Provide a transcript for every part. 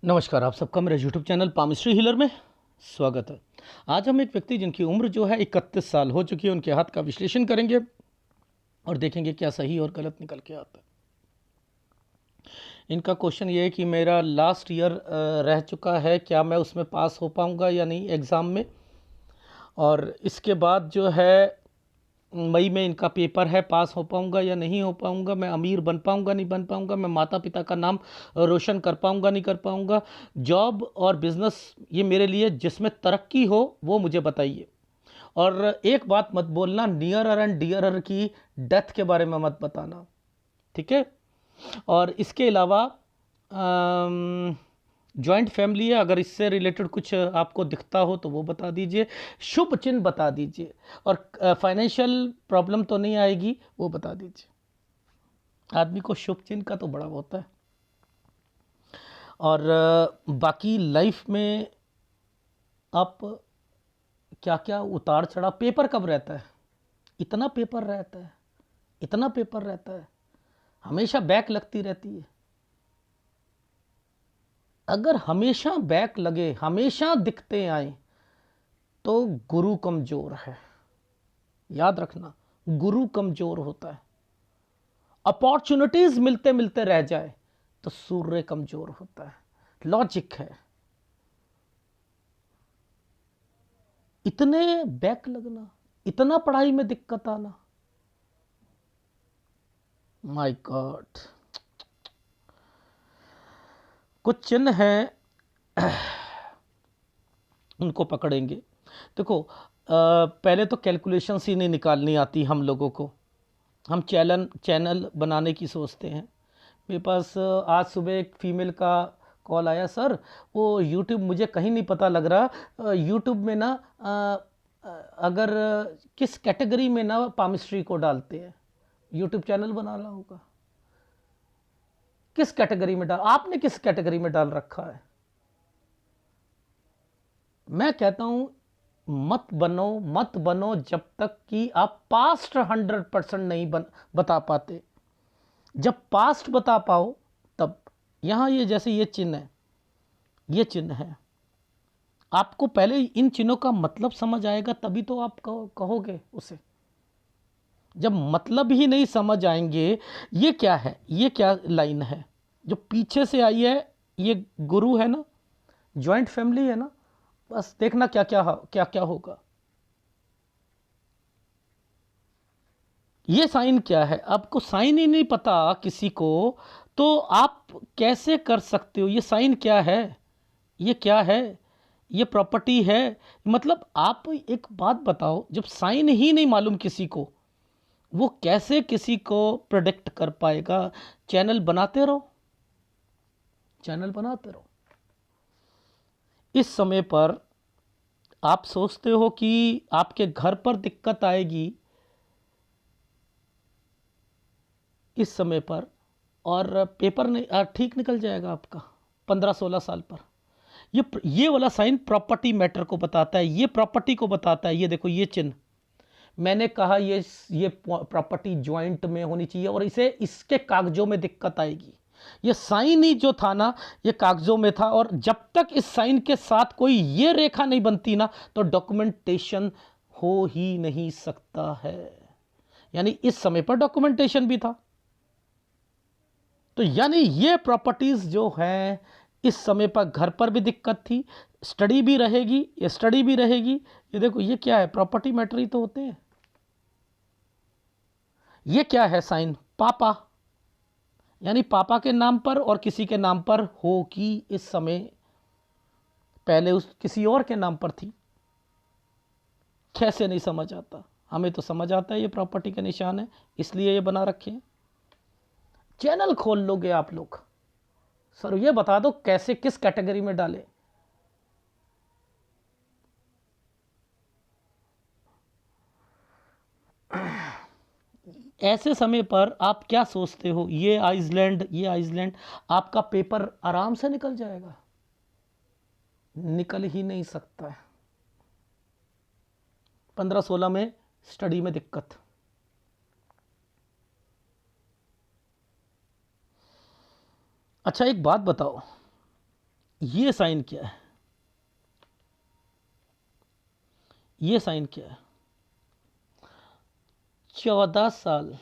नमस्कार, आप सबका मेरे यूट्यूब चैनल पामिस्ट्री हीलर में स्वागत है। आज हम एक व्यक्ति जिनकी उम्र जो है 31 साल हो चुकी है, उनके हाथ का विश्लेषण करेंगे और देखेंगे क्या सही और गलत निकल के आता है। इनका क्वेश्चन ये है कि मेरा लास्ट ईयर रह चुका है, क्या मैं उसमें पास हो पाऊँगा या नहीं एग्ज़ाम में, और इसके बाद जो है मई में इनका पेपर है, पास हो पाऊँगा या नहीं हो पाऊँगा, मैं अमीर बन पाऊँगा नहीं बन पाऊँगा, मैं माता पिता का नाम रोशन कर पाऊँगा नहीं कर पाऊँगा, जॉब और बिज़नेस ये मेरे लिए जिसमें तरक्की हो वो मुझे बताइए। और एक बात मत बोलना, नियरर एंड डियरर की डेथ के बारे में मत बताना, ठीक है। और इसके अलावा जॉइंट फैमिली है, अगर इससे रिलेटेड कुछ आपको दिखता हो तो वो बता दीजिए, शुभ चिन्ह बता दीजिए, और फाइनेंशियल प्रॉब्लम तो नहीं आएगी वो बता दीजिए। आदमी को शुभ चिन्ह का तो बड़ा होता है। और बाकी लाइफ में आप क्या क्या उतार चढ़ा, पेपर कब रहता है, इतना पेपर रहता है, इतना पेपर रहता है, हमेशा बैक लगती रहती है। अगर हमेशा बैक लगे, हमेशा दिखते आए, तो गुरु कमजोर है। याद रखना, गुरु कमजोर होता है। अपॉर्चुनिटीज मिलते मिलते रह जाए तो सूर्य कमजोर होता है। लॉजिक है। इतने बैक लगना, इतना पढ़ाई में दिक्कत आना, माय गॉड। कुछ चिन्ह हैं, उनको पकड़ेंगे। देखो, पहले तो कैलकुलेशंस ही नहीं निकालनी आती हम लोगों को। हम चैनल बनाने की सोचते हैं। मेरे पास आज सुबह एक फीमेल का कॉल आया, सर वो यूट्यूब मुझे कहीं नहीं पता लग रहा, यूट्यूब में ना अगर किस कैटेगरी में ना पामिस्ट्री को डालते हैं, यूट्यूब चैनल बनाना होगा, किस कैटेगरी में डाल, आपने किस कैटेगरी में डाल रखा है। मैं कहता हूं मत बनो, मत बनो जब तक कि आप पास्ट 100% नहीं बता पाते। जब पास्ट बता पाओ तब। यहां ये जैसे ये चिन्ह है, ये चिन्ह है, आपको पहले इन चिन्हों का मतलब समझ आएगा तभी तो आप कहोगे उसे। जब मतलब ही नहीं समझ आएंगे, ये क्या है, ये क्या लाइन है जो पीछे से आई है, ये गुरु है ना, जॉइंट फैमिली है ना, बस देखना क्या क्या क्या होगा। ये साइन क्या है, आपको साइन ही नहीं पता किसी को, तो आप कैसे कर सकते हो। ये साइन क्या है, ये क्या है, ये प्रॉपर्टी है। मतलब आप एक बात बताओ, जब साइन ही नहीं मालूम किसी को, वो कैसे किसी को प्रोडिक्ट कर पाएगा। चैनल बनाते रहो, चैनल बनाते रहो। इस समय पर आप सोचते हो कि आपके घर पर दिक्कत आएगी इस समय पर, और पेपर नहीं ठीक निकल जाएगा आपका 15-16 साल पर। ये वाला साइन प्रॉपर्टी मैटर को बताता है, ये प्रॉपर्टी को बताता है। ये देखो, ये चिन्ह मैंने कहा, ये प्रॉपर्टी ज्वाइंट में होनी चाहिए और इसे इसके कागजों में दिक्कत आएगी। ये साइन ही जो था ना, ये कागजों में था, और जब तक इस साइन के साथ कोई ये रेखा नहीं बनती ना, तो डॉक्यूमेंटेशन हो ही नहीं सकता है। यानी इस समय पर डॉक्यूमेंटेशन भी था। तो यानी ये प्रॉपर्टीज जो हैं, इस समय पर घर पर भी दिक्कत थी, स्टडी भी रहेगी, ये स्टडी भी रहेगी। ये देखो, ये क्या है, प्रॉपर्टी मैटर ही तो होते हैं। ये क्या है साइन, पापा, यानी पापा के नाम पर और किसी के नाम पर हो कि इस समय, पहले उस किसी और के नाम पर थी। कैसे नहीं समझ आता, हमें तो समझ आता है ये प्रॉपर्टी के निशान है, इसलिए ये बना रखे हैं। चैनल खोल लोगे आप लोग, सर ये बता दो कैसे, किस कैटेगरी में डालें। ऐसे समय पर आप क्या सोचते हो, ये आइसलैंड, ये आइसलैंड, आपका पेपर आराम से निकल जाएगा, निकल ही नहीं सकता है। 15-16 में स्टडी में दिक्कत। अच्छा एक बात बताओ, ये साइन क्या है, ये साइन क्या है, 14 साल,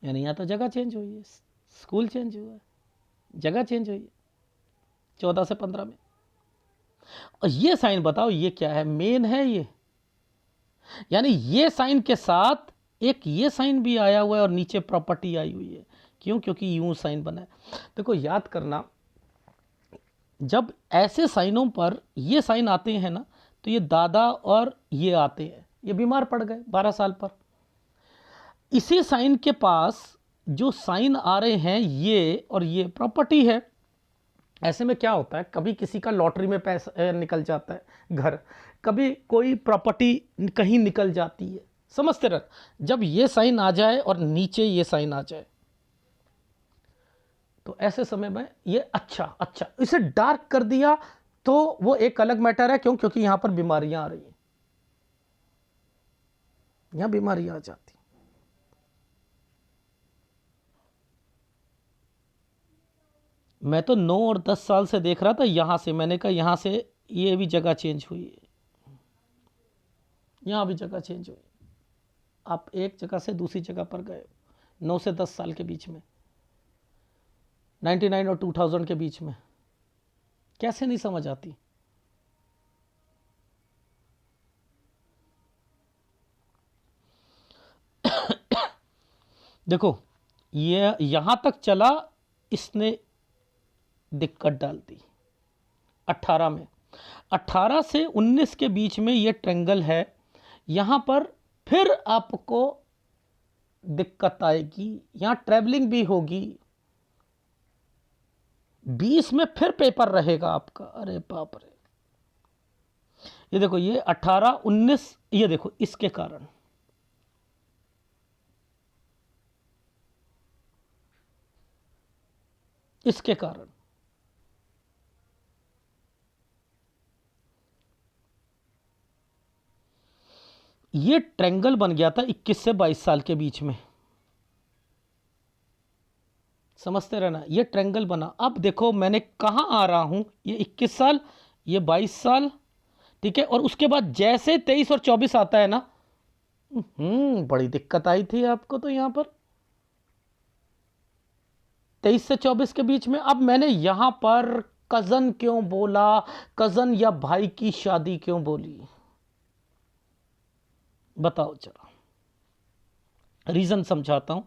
यानी यहाँ तो जगह चेंज हुई है, स्कूल चेंज हुआ है, जगह चेंज हुई है 14 से 15 में। और ये साइन बताओ ये क्या है, मेन है ये, यानी ये साइन के साथ एक ये साइन भी आया हुआ है और नीचे प्रॉपर्टी आई हुई है। क्यों? क्योंकि यूं साइन बना है। देखो याद करना, जब ऐसे साइनों पर ये साइन आते हैं ना, तो ये दादा और ये आते हैं, ये बीमार पड़ गए 12 साल पर। इसी साइन के पास जो साइन आ रहे हैं ये और ये प्रॉपर्टी है। ऐसे में क्या होता है, कभी किसी का लॉटरी में पैसा निकल जाता है, घर, कभी कोई प्रॉपर्टी कहीं निकल जाती है, समझते रह। जब ये साइन आ जाए और नीचे ये साइन आ जाए, तो ऐसे समय में ये अच्छा इसे डार्क कर दिया तो वो एक अलग मैटर है। क्यों? क्योंकि यहां पर बीमारियां आ रही हैं, यहां बीमारियां आ जाती। मैं तो 9 और 10 साल से देख रहा था, यहां से मैंने कहा यहां से ये भी जगह चेंज हुई है, यहां भी जगह चेंज हुई। आप एक जगह से दूसरी जगह पर गए 9 से 10 साल के बीच में, 99 और 2000 के बीच में, कैसे नहीं समझ आती। देखो ये यहां तक चला, इसने दिक्कत डाल दी 18 में। 18 से 19 के बीच में ये ट्रेंगल है, यहां पर फिर आपको दिक्कत आएगी, यहां ट्रैवलिंग भी होगी। 20 में फिर पेपर रहेगा आपका, अरे बाप रे। ये देखो ये 18 19, ये देखो इसके कारण, इसके कारण ये ट्रेंगल बन गया था 21 से 22 साल के बीच में, समझते रहना, ये ट्रेंगल बना। अब देखो मैंने कहां आ रहा हूं, ये 21 साल, ये 22 साल, ठीक है। और उसके बाद जैसे 23 और 24 आता है ना, बड़ी दिक्कत आई थी आपको तो यहां पर 23 से 24 के बीच में। अब मैंने यहां पर कजन क्यों बोला, कजन या भाई की शादी क्यों बोली, बताओ जरा, रीजन समझाता हूं।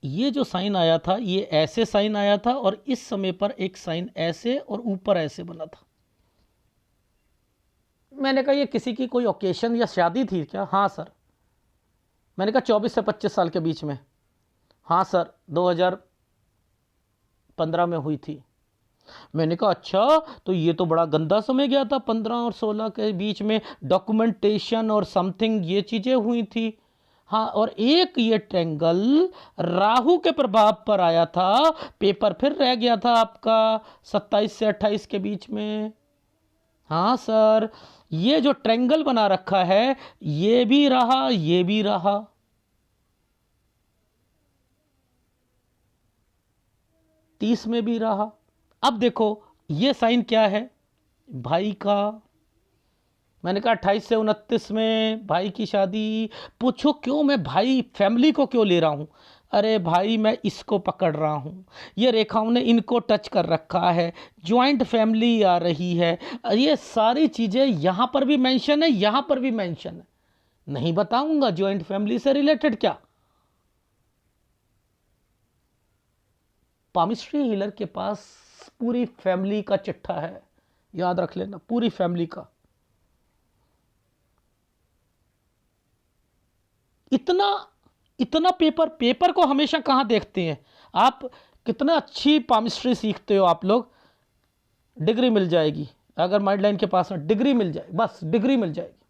ये जो साइन आया था ये ऐसे साइन आया था, और इस समय पर एक साइन ऐसे और ऊपर ऐसे बना था। मैंने कहा ये किसी की कोई ओकेशन या शादी थी क्या? हाँ सर। मैंने कहा 24 से 25 साल के बीच में? हाँ सर 2015 में हुई थी। मैंने कहा अच्छा, तो ये तो बड़ा गंदा समय गया था 15 और 16 के बीच में, डॉक्यूमेंटेशन और समथिंग ये चीजें हुई थी। हाँ, और एक ये ट्रेंगल राहु के प्रभाव पर आया था, पेपर फिर रह गया था आपका 27 से 28 के बीच में। हाँ सर, ये जो ट्रेंगल बना रखा है ये भी रहा, ये भी रहा, 30 में भी रहा। अब देखो ये साइन क्या है, भाई का। मैंने कहा 28 से 29 में भाई की शादी। पूछो क्यों मैं भाई फैमिली को क्यों ले रहा हूं? अरे भाई मैं इसको पकड़ रहा हूं, ये रेखाओं ने इनको टच कर रखा है, ज्वाइंट फैमिली आ रही है, ये सारी चीजें यहां पर भी मेंशन है, यहां पर भी मेंशन है। नहीं बताऊंगा ज्वाइंट फैमिली से रिलेटेड क्या। पामिस्ट्री हीलर के पास पूरी फैमिली का चिट्ठा है, याद रख लेना, पूरी फैमिली का। इतना इतना पेपर को हमेशा कहां देखते हैं आप? कितना अच्छी पामिस्ट्री सीखते हो आप लोग, डिग्री मिल जाएगी अगर माइंड लाइन के पास में डिग्री मिल जाए, बस डिग्री मिल जाएगी।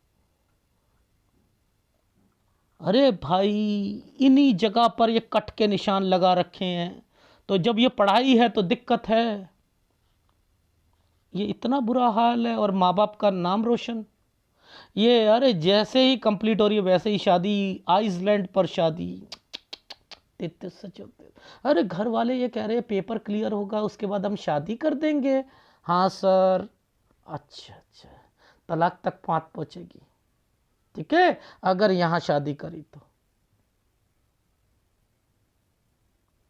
अरे भाई इन्हीं जगह पर ये कट के निशान लगा रखे हैं, तो जब ये पढ़ाई है तो दिक्कत है। ये इतना बुरा हाल है, और माँ बाप का नाम रोशन। ये अरे जैसे ही कंप्लीट हो रही है वैसे ही शादी, आइसलैंड पर शादी, 33 से 34। अरे घर वाले ये कह रहे हैं पेपर क्लियर होगा उसके बाद हम शादी कर देंगे। हाँ सर। अच्छा अच्छा, तलाक तक बात पहुंचेगी। ठीक है, अगर यहाँ शादी करी तो।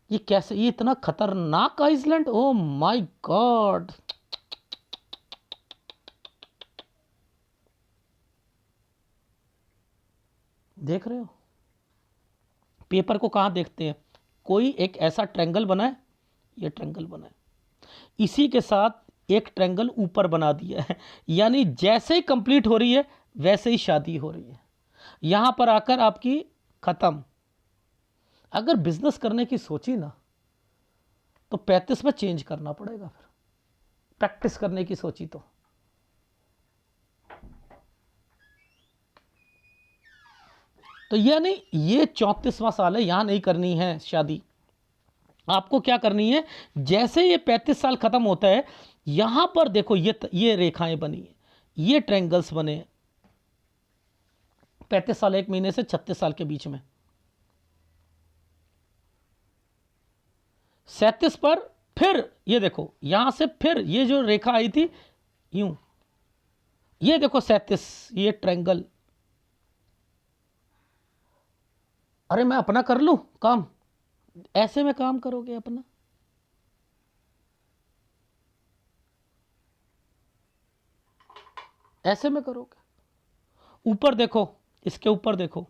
ये कैसे, ये इतना खतरनाक आइसलैंड, ओ माय गॉड। देख रहे हो, पेपर को कहाँ देखते हैं, कोई एक ऐसा ट्रायंगल बना है, ये ट्रायंगल बना है, इसी के साथ एक ट्रायंगल ऊपर बना दिया है, यानी जैसे ही कंप्लीट हो रही है वैसे ही शादी हो रही है, यहां पर आकर आपकी खत्म। अगर बिजनेस करने की सोची ना तो 35 में चेंज करना पड़ेगा, फिर प्रैक्टिस करने की सोची तो यानी ये 34वां साल है, यहां नहीं करनी है शादी। आपको क्या करनी है, जैसे ये 35 साल खत्म होता है, यहां पर देखो ये रेखाएं बनी है, ये ट्रायंगल्स बने 35 साल 1 महीने से 36 साल के बीच में। 37 पर फिर ये देखो, यहां से फिर ये जो रेखा आई थी यूं, ये देखो 37, ये ट्रायंगल। अरे मैं अपना कर लूं काम, ऐसे में काम करोगे अपना, ऐसे में करोगे। ऊपर देखो, इसके ऊपर देखो,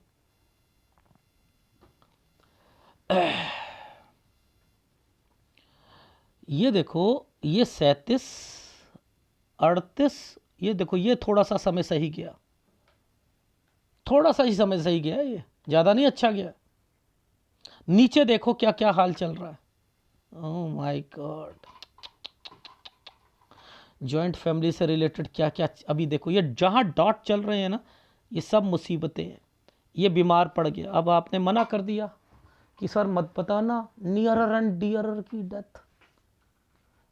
ये देखो, ये 37, 38, ये देखो, ये थोड़ा सा समय सही गया, थोड़ा सा ही समय सही गया, ये ज़्यादा नहीं अच्छा गया। नीचे देखो क्या क्या हाल चल रहा है, oh my God. Joint family से रिलेटेड क्या क्या, अभी देखो ये जहाँ डॉट चल रहे हैं ना, ये सब मुसीबतें हैं। ये बीमार पड़ गया, अब आपने मना कर दिया कि सर मत बताना नियरर एंड डियरर की डेथ।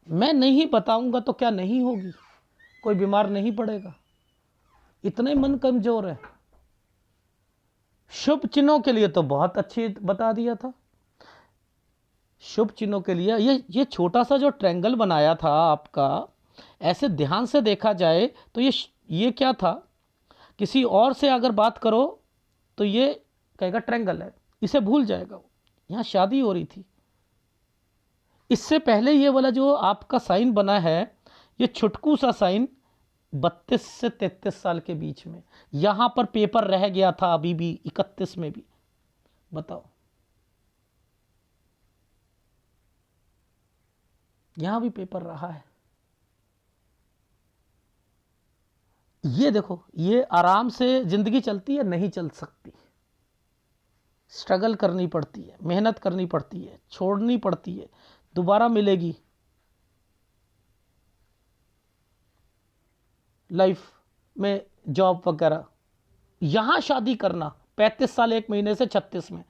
मैं नहीं बताऊंगा तो क्या नहीं होगी, कोई बीमार नहीं पड़ेगा, इतना ही मन कमजोर है। शुभ चिन्हों के लिए तो बहुत अच्छी बता दिया था, शुभ चिन्हों के लिए ये छोटा सा जो ट्रायंगल बनाया था आपका, ऐसे ध्यान से देखा जाए तो ये क्या था, किसी और से अगर बात करो तो ये कहेगा ट्रायंगल है, इसे भूल जाएगा वो। यहाँ शादी हो रही थी, इससे पहले ये वाला जो आपका साइन बना है, ये छुटकू सा साइन 32 से 33 साल के बीच में, यहां पर पेपर रह गया था अभी भी 31 में भी, बताओ। यहां भी पेपर रहा है। ये देखो, ये आराम से जिंदगी चलती है, नहीं चल सकती, स्ट्रगल करनी पड़ती है, मेहनत करनी पड़ती है, छोड़नी पड़ती है, दोबारा मिलेगी लाइफ में जॉब वगैरह। यहां शादी करना 35 साल 1 महीने से 36 में,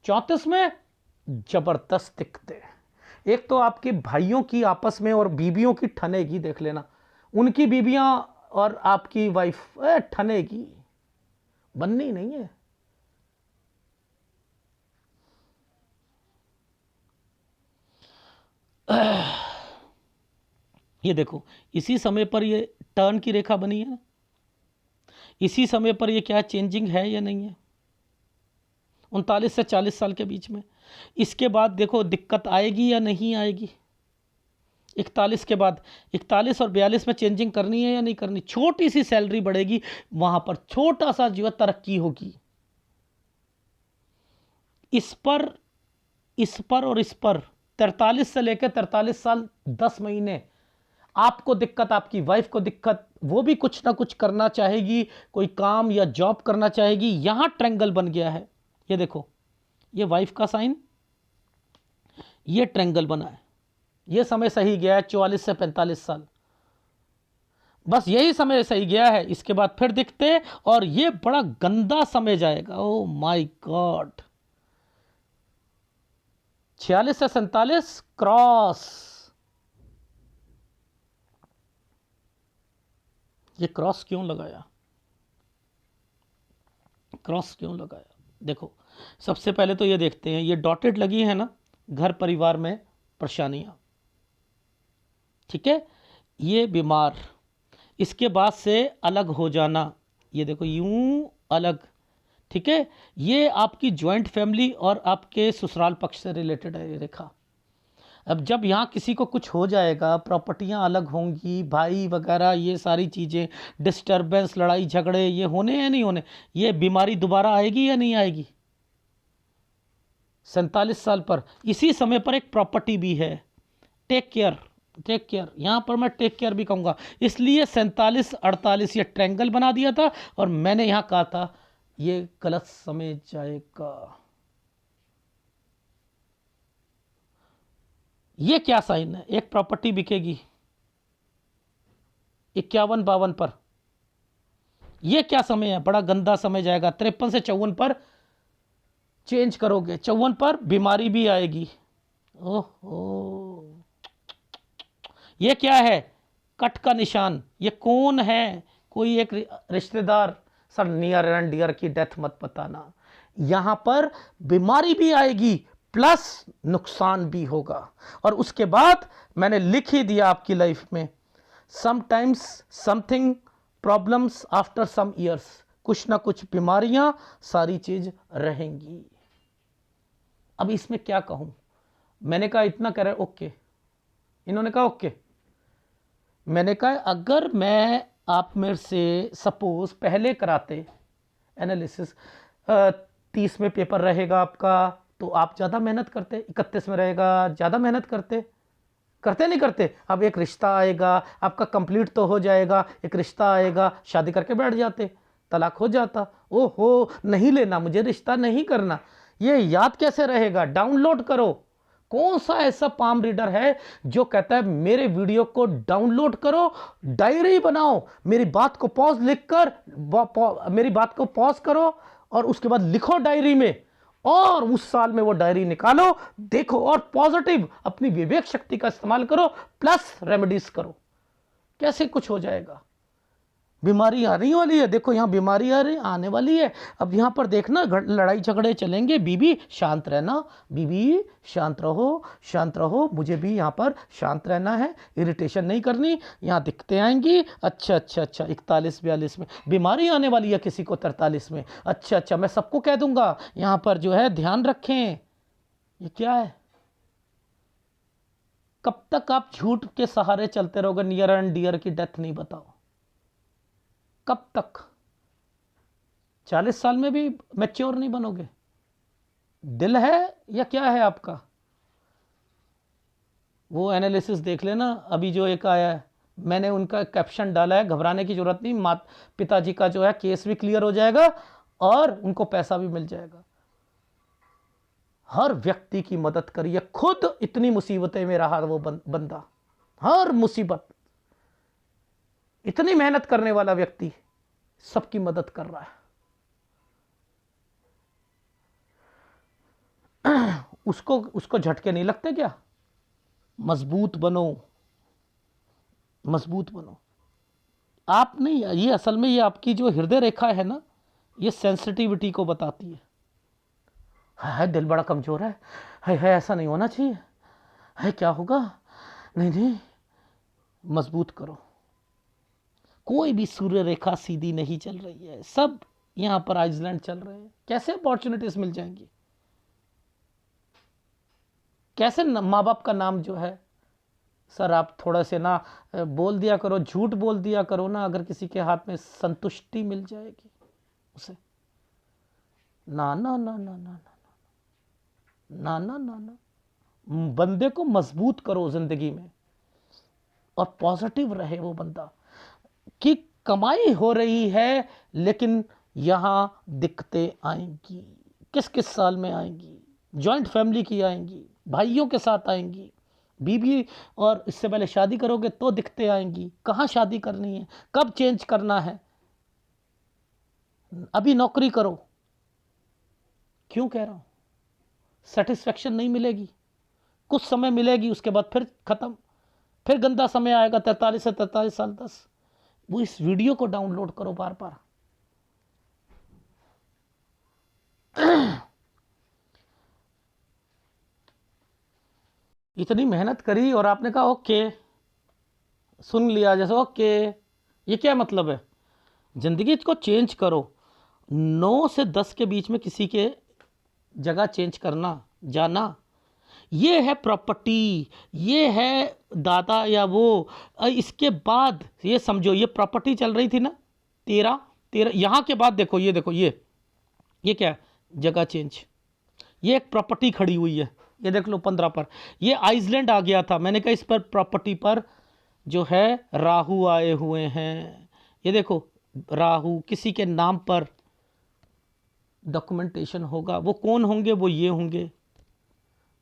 34 में जबरदस्त दिखते हैं। एक तो आपके भाइयों की आपस में और बीबियों की ठनेगी, देख लेना, उनकी बीबियां और आपकी वाइफ ठनेगी, बननी नहीं है। ये देखो, इसी समय पर ये टर्न की रेखा बनी है ना, इसी समय पर ये क्या चेंजिंग है या नहीं है, 39 से 40 साल के बीच में। इसके बाद देखो दिक्कत आएगी या नहीं आएगी, 41 के बाद, 41 और 42 में चेंजिंग करनी है या नहीं करनी, छोटी सी सैलरी बढ़ेगी, वहां पर छोटा सा जो है तरक्की होगी। इस पर, इस पर और इस पर 43 से लेकर 43 साल 10 महीने आपको दिक्कत, आपकी वाइफ को दिक्कत, वो भी कुछ ना कुछ करना चाहेगी, कोई काम या जॉब करना चाहेगी। यहां ट्रायंगल बन गया है, ये देखो, ये वाइफ का साइन, ये ट्रायंगल बना है, ये समय सही गया है 44 से 45 साल, बस यही समय सही गया है, इसके बाद फिर दिखते और ये बड़ा गंदा समय जाएगा। ओ माय गॉड, 46 से 47 क्रॉस, ये क्रॉस क्यों लगाया, क्रॉस क्यों लगाया, देखो सबसे पहले तो ये देखते हैं, ये डॉटेड लगी है ना, घर परिवार में परेशानियां, ठीक है, ये बीमार, इसके बाद से अलग हो जाना, ये देखो यूं अलग, ठीक है, ये आपकी ज्वाइंट फैमिली और आपके ससुराल पक्ष से रिलेटेड है ये रेखा। अब जब यहाँ किसी को कुछ हो जाएगा, प्रॉपर्टियाँ अलग होंगी, भाई वगैरह, ये सारी चीज़ें, डिस्टर्बेंस, लड़ाई झगड़े, ये होने या नहीं होने, ये बीमारी दोबारा आएगी या नहीं आएगी? 47 साल पर इसी समय पर एक प्रॉपर्टी भी है। टेक केयर, टेक केयर, यहाँ पर मैं टेक केयर भी कहूँगा, इसलिए 47-48 ये ट्रैंगल बना दिया था, और मैंने यहाँ कहा था ये गलत समय जाएगा। ये क्या साइन है? एक प्रॉपर्टी बिकेगी 51-52 पर, ये क्या समय है? बड़ा गंदा समय जाएगा। 53 से 54 पर चेंज करोगे, 54 पर बीमारी भी आएगी। ओहो, ये क्या है? कट का निशान। ये कौन है? कोई एक रिश्तेदार। सर नियर एंड डियर की डेथ मत बताना। यहां पर बीमारी भी आएगी प्लस नुकसान भी होगा। और उसके बाद मैंने लिख ही दिया आपकी लाइफ में, sometimes something problems after some years, कुछ ना कुछ बीमारियां, सारी चीज रहेंगी। अब इसमें क्या कहूं? मैंने कहा इतना कह रहे ओके, इन्होंने कहा ओके। मैंने कहा अगर मैं आप मेरे से सपोज पहले कराते एनालिसिस, 30 में पेपर रहेगा आपका तो आप ज़्यादा मेहनत करते, 31 में रहेगा ज़्यादा मेहनत करते, करते नहीं करते? अब एक रिश्ता आएगा आपका, कंप्लीट तो हो जाएगा, एक रिश्ता आएगा, शादी करके बैठ जाते, तलाक हो जाता। ओहो, नहीं लेना मुझे, रिश्ता नहीं करना। ये याद कैसे रहेगा? डाउनलोड करो। कौन सा ऐसा पाम रीडर है जो कहता है मेरे वीडियो को डाउनलोड करो, डायरी बनाओ, मेरी बात को पॉज लिखकर, मेरी बात को पॉज करो और उसके बाद लिखो डायरी में, और उस साल में वो डायरी निकालो, देखो, और पॉजिटिव अपनी विवेक शक्ति का इस्तेमाल करो, प्लस रेमेडीज करो, कैसे कुछ हो जाएगा। बीमारी आने वाली है, देखो यहाँ बीमारी आ रही आने वाली है। अब यहाँ पर देखना लड़ाई झगड़े चलेंगे। बीबी शांत रहना, बीबी शांत रहो, शांत रहो, मुझे भी यहाँ पर शांत रहना है, इरिटेशन नहीं करनी। यहाँ दिक्कतें आएंगी। अच्छा अच्छा अच्छा, 41-42 में बीमारी आने वाली है किसी को, 43 में। अच्छा अच्छा, मैं सबको कह दूंगा यहाँ पर जो है ध्यान रखें। ये क्या है? कब तक आप झूठ के सहारे चलते रहोगे? नियर एंड डियर की डेथ नहीं बताओ कब तक? 40 साल में भी मैच्योर नहीं बनोगे? दिल है या क्या है आपका? वो एनालिसिस देख लेना, अभी जो एक आया है, मैंने उनका कैप्शन डाला है, घबराने की जरूरत नहीं, मात पिताजी का जो है केस भी क्लियर हो जाएगा और उनको पैसा भी मिल जाएगा। हर व्यक्ति की मदद करिए, खुद इतनी मुसीबतें में रहा वो बंदा, हर मुसीबत, इतनी मेहनत करने वाला व्यक्ति सबकी मदद कर रहा है। उसको झटके नहीं लगते क्या? मजबूत बनो, मजबूत बनो। आप नहीं, ये असल में ये आपकी जो हृदय रेखा है ना, ये सेंसिटिविटी को बताती है दिल बड़ा कमजोर है ऐसा नहीं होना चाहिए, है क्या होगा, नहीं नहीं, मजबूत करो। कोई भी सूर्य रेखा सीधी नहीं चल रही है, सब यहां पर आइसलैंड चल रहे हैं। कैसे अपॉर्चुनिटीज मिल जाएंगी? कैसे माँ बाप का नाम जो है, सर आप थोड़ा से ना बोल दिया करो, झूठ बोल दिया करो ना, अगर किसी के हाथ में संतुष्टि मिल जाएगी उसे। ना ना ना ना ना ना ना ना ना, बंदे को मजबूत करो जिंदगी में, और पॉजिटिव रहे वो बंदा। कि कमाई हो रही है लेकिन यहां दिक्कतें आएंगी। किस किस साल में आएंगी? जॉइंट फैमिली की आएंगी, भाइयों के साथ आएंगी, बीबी और इससे पहले शादी करोगे तो दिक्कतें आएंगी। कहाँ शादी करनी है, कब चेंज करना है, अभी नौकरी करो। क्यों कह रहा हूं? सेटिस्फेक्शन नहीं मिलेगी, कुछ समय मिलेगी, उसके बाद फिर खत्म, फिर गंदा समय आएगा। 43 से 43 साल 10। वो इस वीडियो को डाउनलोड करो बार बार। इतनी मेहनत करी और आपने कहा ओके, सुन लिया जैसे ओके, ये क्या मतलब है? ज़िंदगी को चेंज करो। 9 से 10 के बीच में किसी के जगह चेंज करना, जाना, ये है प्रॉपर्टी, ये है दादा या वो। इसके बाद ये समझो, ये प्रॉपर्टी चल रही थी ना 13 13, यहाँ के बाद देखो, ये देखो, ये क्या है? जगह चेंज। ये एक प्रॉपर्टी खड़ी हुई है, ये देख लो 15 पर। ये आइसलैंड आ गया था, मैंने कहा इस पर प्रॉपर्टी पर जो है राहु आए हुए हैं। ये देखो, राहु किसी के नाम पर डॉक्यूमेंटेशन होगा। वो कौन होंगे? वो ये होंगे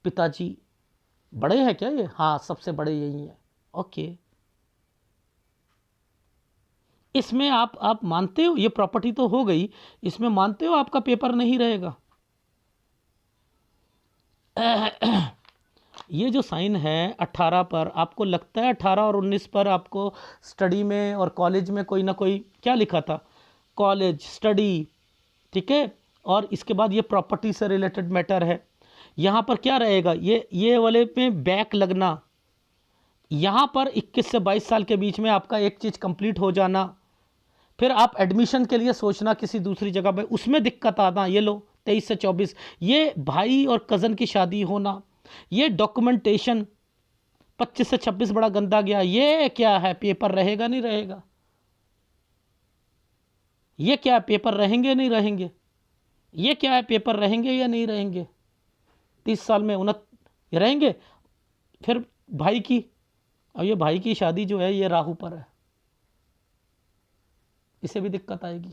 पिताजी। बड़े हैं क्या ये? हाँ, सबसे बड़े यही हैं। ओके, इसमें आप मानते हो, ये प्रॉपर्टी तो हो गई, इसमें मानते हो आपका पेपर नहीं रहेगा? ये जो साइन है 18 पर, आपको लगता है 18 और 19 पर आपको स्टडी में और कॉलेज में कोई ना कोई क्या लिखा था? कॉलेज स्टडी, ठीक है। और इसके बाद ये प्रॉपर्टी से रिलेटेड मैटर है। यहाँ पर क्या रहेगा? ये वाले में बैक लगना। यहाँ पर 21 से 22 साल के बीच में आपका एक चीज़ कंप्लीट हो जाना, फिर आप एडमिशन के लिए सोचना किसी दूसरी जगह पे, उसमें दिक्कत आना। ये लो 23 से 24, ये भाई और कज़न की शादी होना, ये डॉक्यूमेंटेशन 25 से 26 बड़ा गंदा गया। ये क्या है? पेपर रहेगा नहीं रहेगा? ये क्या है? पेपर रहेंगे नहीं रहेंगे? ये क्या है? पेपर रहेंगे या नहीं रहेंगे? 30 साल में रहेंगे। फिर भाई की, अब ये भाई की शादी जो है ये राहु पर है, इसे भी दिक्कत आएगी।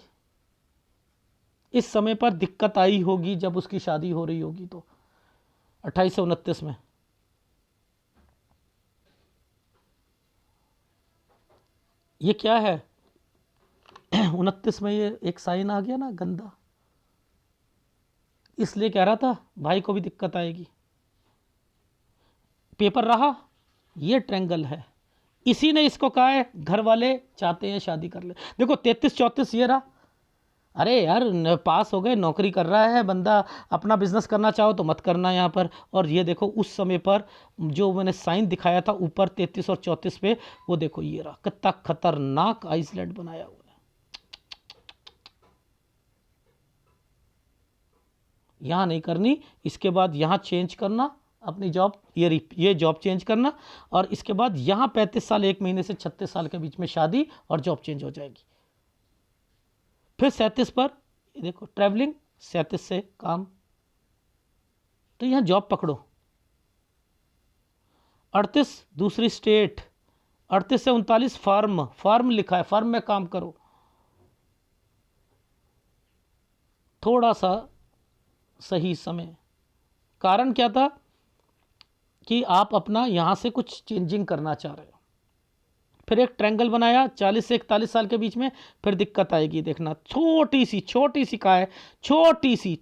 इस समय पर दिक्कत आई होगी जब उसकी शादी हो रही होगी, तो 28 से 29 में। ये क्या है? 29 में ये एक साइन आ गया ना गंदा, इसलिए कह रहा था भाई को भी दिक्कत आएगी। पेपर रहा, ये ट्रैंगल है, इसी ने इसको कहा है घर वाले चाहते हैं शादी कर ले। देखो 33 34 ये रहा। अरे यार, पास हो गए, नौकरी कर रहा है बंदा, अपना बिजनेस करना चाहो तो मत करना यहाँ पर। और ये देखो उस समय पर जो मैंने साइन दिखाया था ऊपर 33 और 34 पे, वो देखो ये रहा, कितना खतरनाक आइसलैंड बनाया हुआ है। यहाँ नहीं करनी, इसके बाद यहाँ चेंज करना अपनी जॉब, ये जॉब चेंज करना, और इसके बाद यहाँ 35 साल 1 महीने से 36 साल के बीच में शादी और जॉब चेंज हो जाएगी। फिर 37 पर देखो ट्रैवलिंग, 37 से काम, तो यहाँ जॉब पकड़ो। 38 दूसरी स्टेट, 38 से 39 फार्म लिखा है, फार्म में काम करो। थोड़ा सा सही समय, कारण क्या था कि आप अपना यहाँ से कुछ चेंजिंग करना चाह रहे हो। फिर एक ट्रायंगल बनाया 40 से 41 साल के बीच में, फिर दिक्कत आएगी देखना, छोटी सी का है, छोटी सी,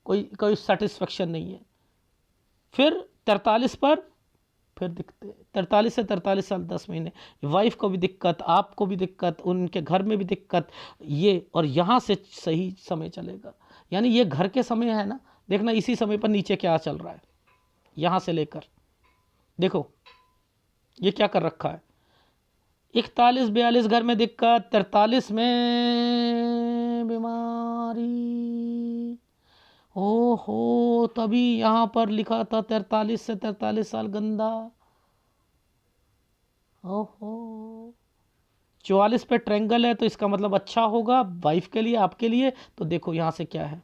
कोई सेटिस्फेक्शन नहीं है। फिर 43 पर फिर दिखते, 43 से 43 साल 10 महीने, वाइफ को भी दिक्कत, आपको भी दिक्कत, उनके घर में भी दिक्कत, ये और यहाँ से सही समय चलेगा। यानी ये घर के समय है ना, देखना इसी समय पर नीचे क्या चल रहा है, यहाँ से लेकर देखो ये क्या कर रखा है। 41 42 घर में दिक्कत, 43 में बीमारी, ओहो, तभी यहाँ पर लिखा था 43 से 43 साल गंदा। ओहो, 44 पे ट्रायंगल है तो इसका मतलब अच्छा होगा वाइफ के लिए, आपके लिए। तो देखो यहाँ से क्या है,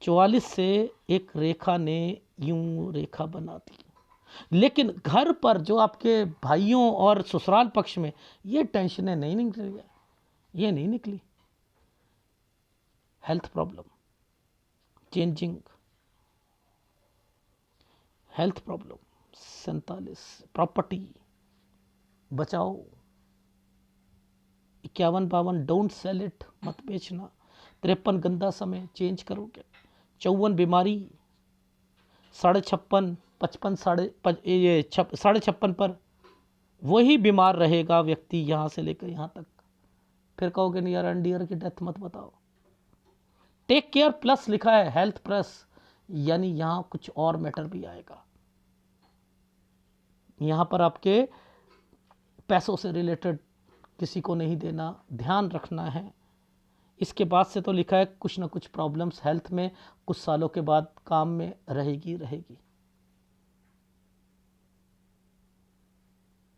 44 से एक रेखा ने यूं रेखा बना दी, लेकिन घर पर जो आपके भाइयों और ससुराल पक्ष में ये टेंशनें नहीं निकली, ये नहीं निकली। Health problem, changing health problem, 47 property बचाओ, 51 52 डोंट सेल इट, मत बेचना, 53 गंदा समय चेंज करोगे, 54 बीमारी, 56 55 56 पर वही बीमार रहेगा व्यक्ति यहाँ से लेकर यहाँ तक। फिर कहोगे नियर एंड डियर की डेथ मत बताओ। टेक केयर प्लस लिखा है, हेल्थ प्लस, यानी यहाँ कुछ और मैटर भी आएगा। यहाँ पर आपके पैसों से रिलेटेड किसी को नहीं देना, ध्यान रखना है। इसके बाद से तो लिखा है कुछ ना कुछ प्रॉब्लम्स हेल्थ में कुछ सालों के बाद काम में रहेगी।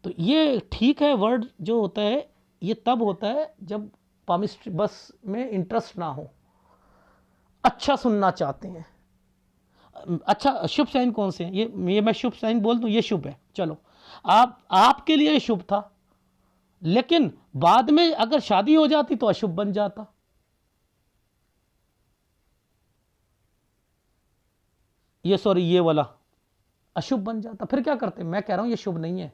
तो ये ठीक है, वर्ड जो होता है ये तब होता है जब पामिस्ट्री बस में इंटरेस्ट ना हो, अच्छा सुनना चाहते हैं। अच्छा, शुभ साइन कौन से हैं? ये मैं शुभ साइन बोल दूं, ये शुभ है, चलो आपके लिए शुभ था, लेकिन बाद में अगर शादी हो जाती तो अशुभ बन जाता। ये वाला अशुभ बन जाता, फिर क्या करते? मैं कह रहा हूं ये शुभ नहीं है।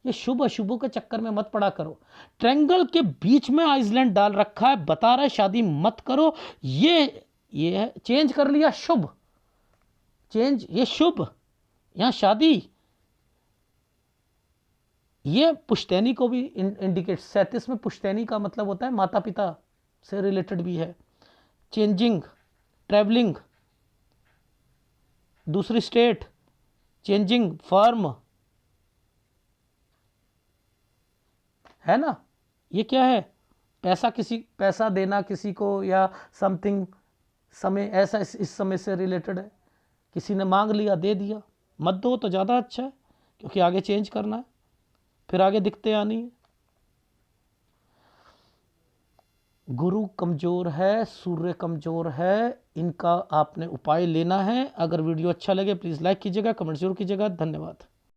ये शुभ अशुभों के चक्कर में मत पड़ा करो। ट्रायंगल के बीच में आइसलैंड डाल रखा है, बता रहा है शादी मत करो। ये चेंज कर लिया, शुभ चेंज, ये शुभ, यहां शादी। ये पुश्तैनी को भी इंडिकेट, 37 में पुश्तैनी का मतलब होता है माता पिता से रिलेटेड भी है। चेंजिंग, ट्रैवलिंग, दूसरी स्टेट, चेंजिंग फर्म, है ना। ये क्या है? पैसा देना किसी को या समथिंग, समय ऐसा इस समय से रिलेटेड है। किसी ने मांग लिया, दे दिया, मत दो तो ज़्यादा अच्छा है, क्योंकि आगे चेंज करना है, फिर आगे दिक्कतें आनी है। गुरु कमज़ोर है, सूर्य कमज़ोर है, इनका आपने उपाय लेना है। अगर वीडियो अच्छा लगे प्लीज़ लाइक कीजिएगा, कमेंट जरूर कीजिएगा। धन्यवाद।